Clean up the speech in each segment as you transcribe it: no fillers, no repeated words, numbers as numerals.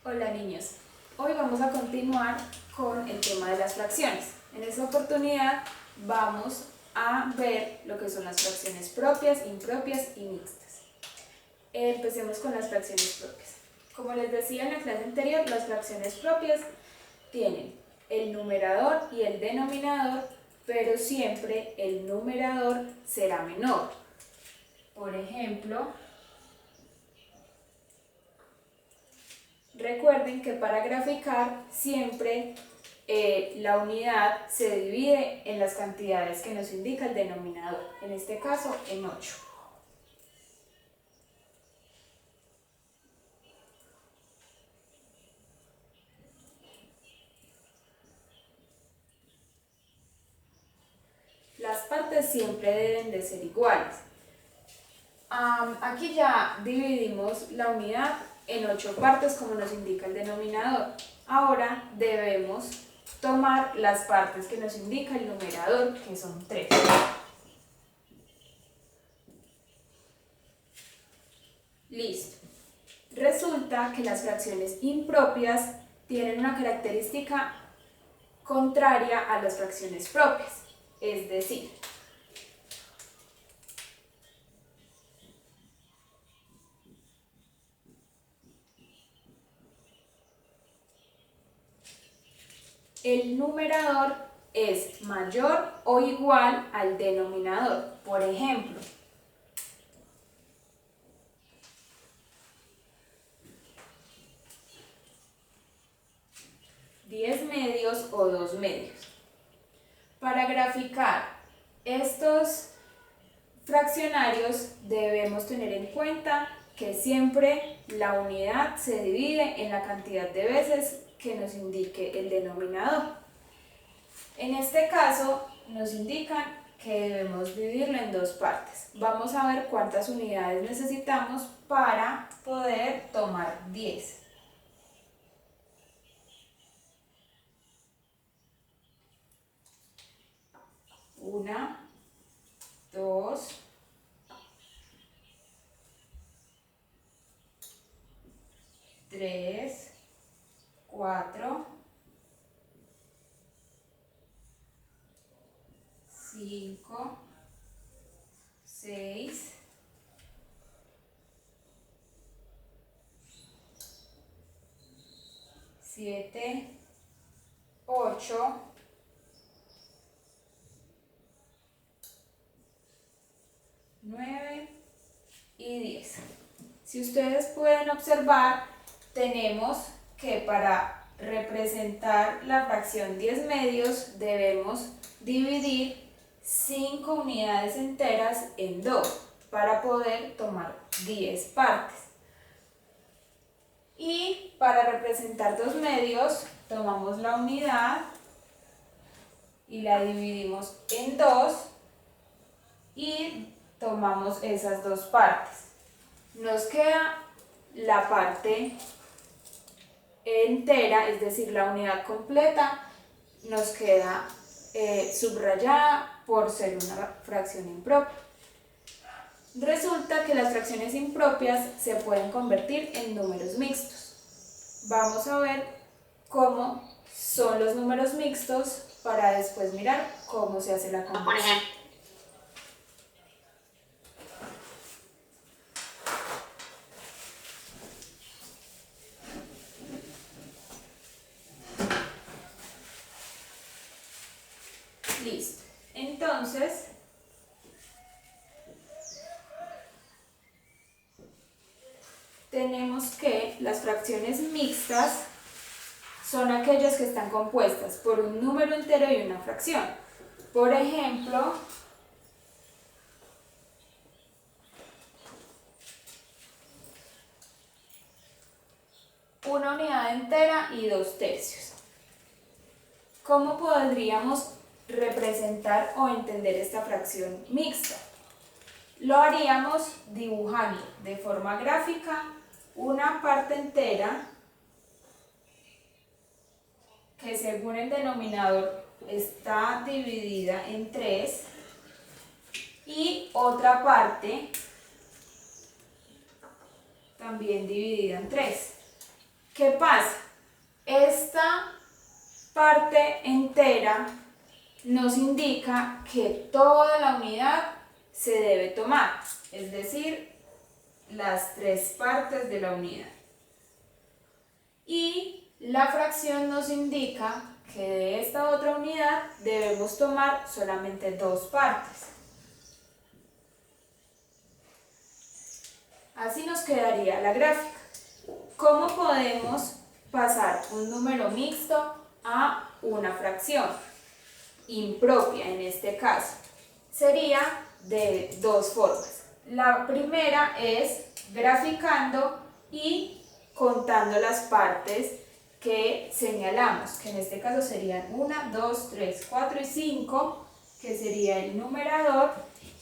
Hola niños, hoy vamos a continuar con el tema de las fracciones. En esta oportunidad vamos a ver lo que son las fracciones propias, impropias y mixtas. Empecemos con las fracciones propias. Como les decía en la clase anterior, las fracciones propias tienen el numerador y el denominador, pero siempre el numerador será menor. Por ejemplo, recuerden que para graficar siempre la unidad se divide en las cantidades que nos indica el denominador, en este caso en 8. Las partes siempre deben de ser iguales. Aquí ya dividimos la unidad en 8 partes como nos indica el denominador. Ahora debemos tomar las partes que nos indica el numerador, que son 3. Listo. Resulta que las fracciones impropias tienen una característica contraria a las fracciones propias, es decir, el numerador es mayor o igual al denominador. Por ejemplo, (10 medios o 2 medios. Para graficar estos fraccionarios debemos tener en cuenta que siempre la unidad se divide en la cantidad de veces que nos indique el denominador. En este caso nos indican que debemos dividirlo en 2 partes. Vamos a ver cuántas unidades necesitamos para poder tomar 10. Una, 2, 3, 4, 5, 6, 7, 8, 9 y 10. Si ustedes pueden observar, tenemos que para representar la fracción 10 medios debemos dividir 5 unidades enteras en 2 para poder tomar 10 partes. Y para representar 2 medios tomamos la unidad y la dividimos en 2 y tomamos esas 2 partes. Nos queda la parte entera, es decir, la unidad completa, nos queda subrayada por ser una fracción impropia. Resulta que las fracciones impropias se pueden convertir en números mixtos. Vamos a ver cómo son los números mixtos para después mirar cómo se hace la conversión. Listo. Entonces, tenemos que las fracciones mixtas son aquellas que están compuestas por un número entero y una fracción. Por ejemplo, una unidad entera y 2/3. ¿Cómo podríamos representar o entender esta fracción mixta? Lo haríamos dibujando de forma gráfica una parte entera que según el denominador está dividida en 3 y otra parte también dividida en 3. ¿Qué pasa? Esta parte entera nos indica que toda la unidad se debe tomar, es decir, las 3 partes de la unidad. Y la fracción nos indica que de esta otra unidad debemos tomar solamente 2 partes. Así nos quedaría la gráfica. ¿Cómo podemos pasar un número mixto a una fracción impropia en este caso? Sería de 2 formas. La primera es graficando y contando las partes que señalamos, que en este caso serían 1, 2, 3, 4 y 5, que sería el numerador,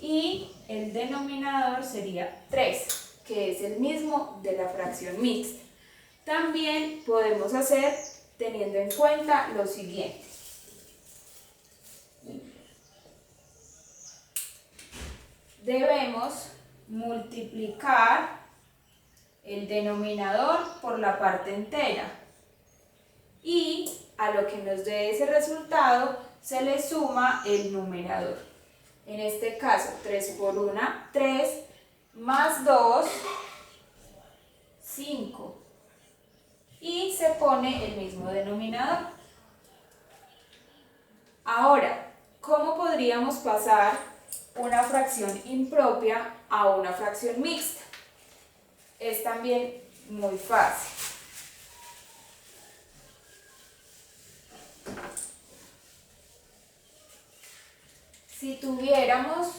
y el denominador sería 3, que es el mismo de la fracción mixta. También podemos hacer teniendo en cuenta lo siguiente. Debemos multiplicar el denominador por la parte entera y a lo que nos dé ese resultado se le suma el numerador. En este caso 3 por 1, 3, más 2, 5, y se pone el mismo denominador. Ahora, ¿cómo podríamos pasar una fracción impropia a una fracción mixta? Es también muy fácil. Si tuviéramos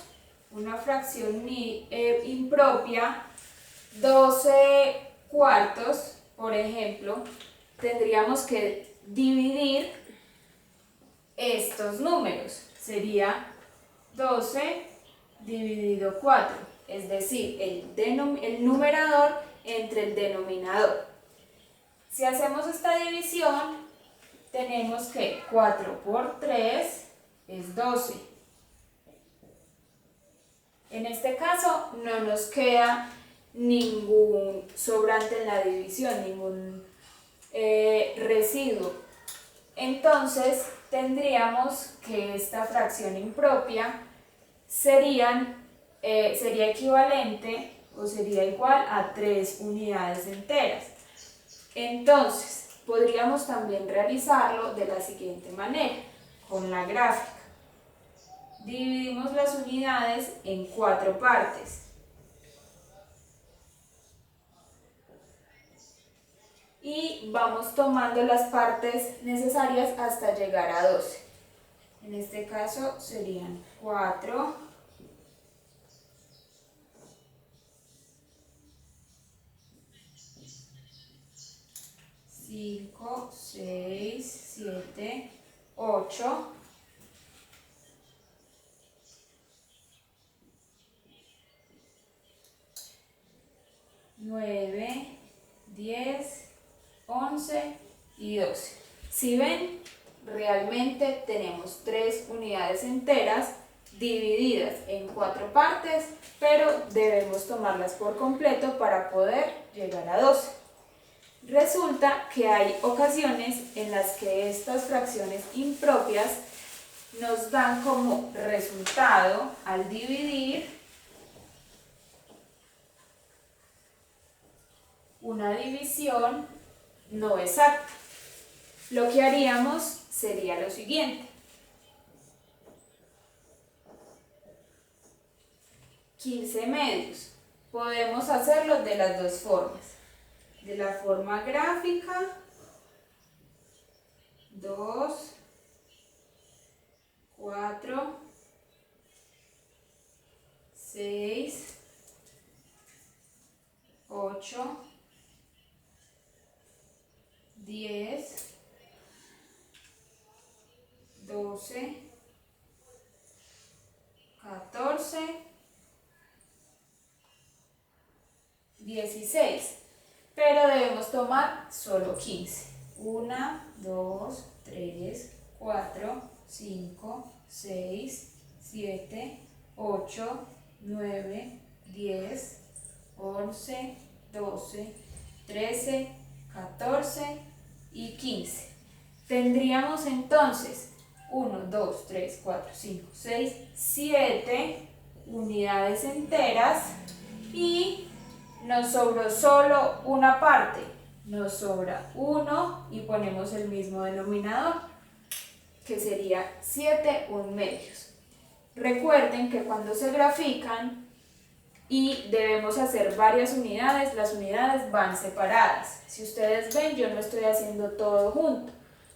una fracción impropia, 12 cuartos, por ejemplo, tendríamos que dividir estos números. Sería 12 dividido 4, es decir, el numerador entre el denominador. Si hacemos esta división, tenemos que 4 por 3 es 12. En este caso no nos queda ningún sobrante en la división, ningún residuo. Entonces tendríamos que esta fracción impropia sería equivalente o sería igual a 3 unidades enteras. Entonces podríamos también realizarlo de la siguiente manera, con la gráfica. Dividimos las unidades en 4 partes. Y vamos tomando las partes necesarias hasta llegar a 12. En este caso serían 4, 5, 6, 7, 8, 9, 10, 11 y 12. Si ven, realmente tenemos 3 unidades enteras divididas en 4 partes, pero debemos tomarlas por completo para poder llegar a 12. Resulta que hay ocasiones en las que estas fracciones impropias nos dan como resultado, al dividir, una división no exacta. Lo que haríamos sería lo siguiente. 15 medios. Podemos hacerlo de las dos formas. De la forma gráfica, 2, 4, 6, 8, 10, 12, 14, 16, pero debemos tomar solo 15. 1, 2, 3, 4, 5, 6, 7, 8, 9, 10, 11, 12, 13, 14 14 y 15. Tendríamos entonces 1, 2, 3, 4, 5, 6, 7 unidades enteras y nos sobró solo una parte. Nos sobra 1 y ponemos el mismo denominador, que sería 7 1/2. Recuerden que cuando se grafican y debemos hacer varias unidades, las unidades van separadas. Si ustedes ven, yo no estoy haciendo todo junto,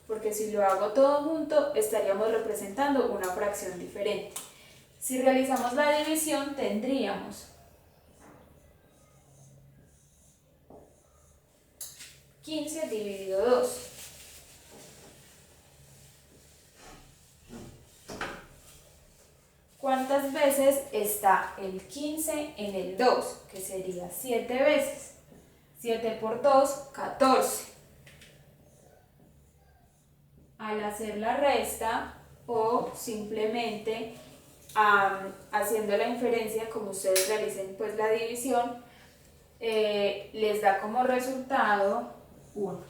porque si lo hago todo junto estaríamos representando una fracción diferente. Si realizamos la división tendríamos 15 dividido 2. ¿Cuántas veces está el 15 en el 2? Que sería 7 veces. 7 por 2, 14. Al hacer la resta o simplemente haciendo la inferencia, como ustedes realicen pues la división, les da como resultado 1.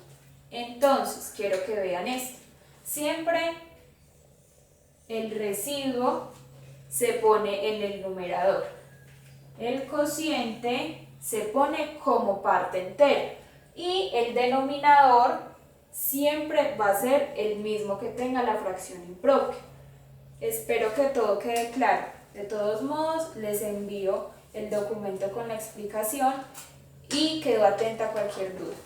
Entonces, quiero que vean esto. Siempre el residuo se pone en el numerador. El cociente se pone como parte entera y el denominador siempre va a ser el mismo que tenga la fracción impropia. Espero que todo quede claro. De todos modos, les envío el documento con la explicación y quedo atenta a cualquier duda.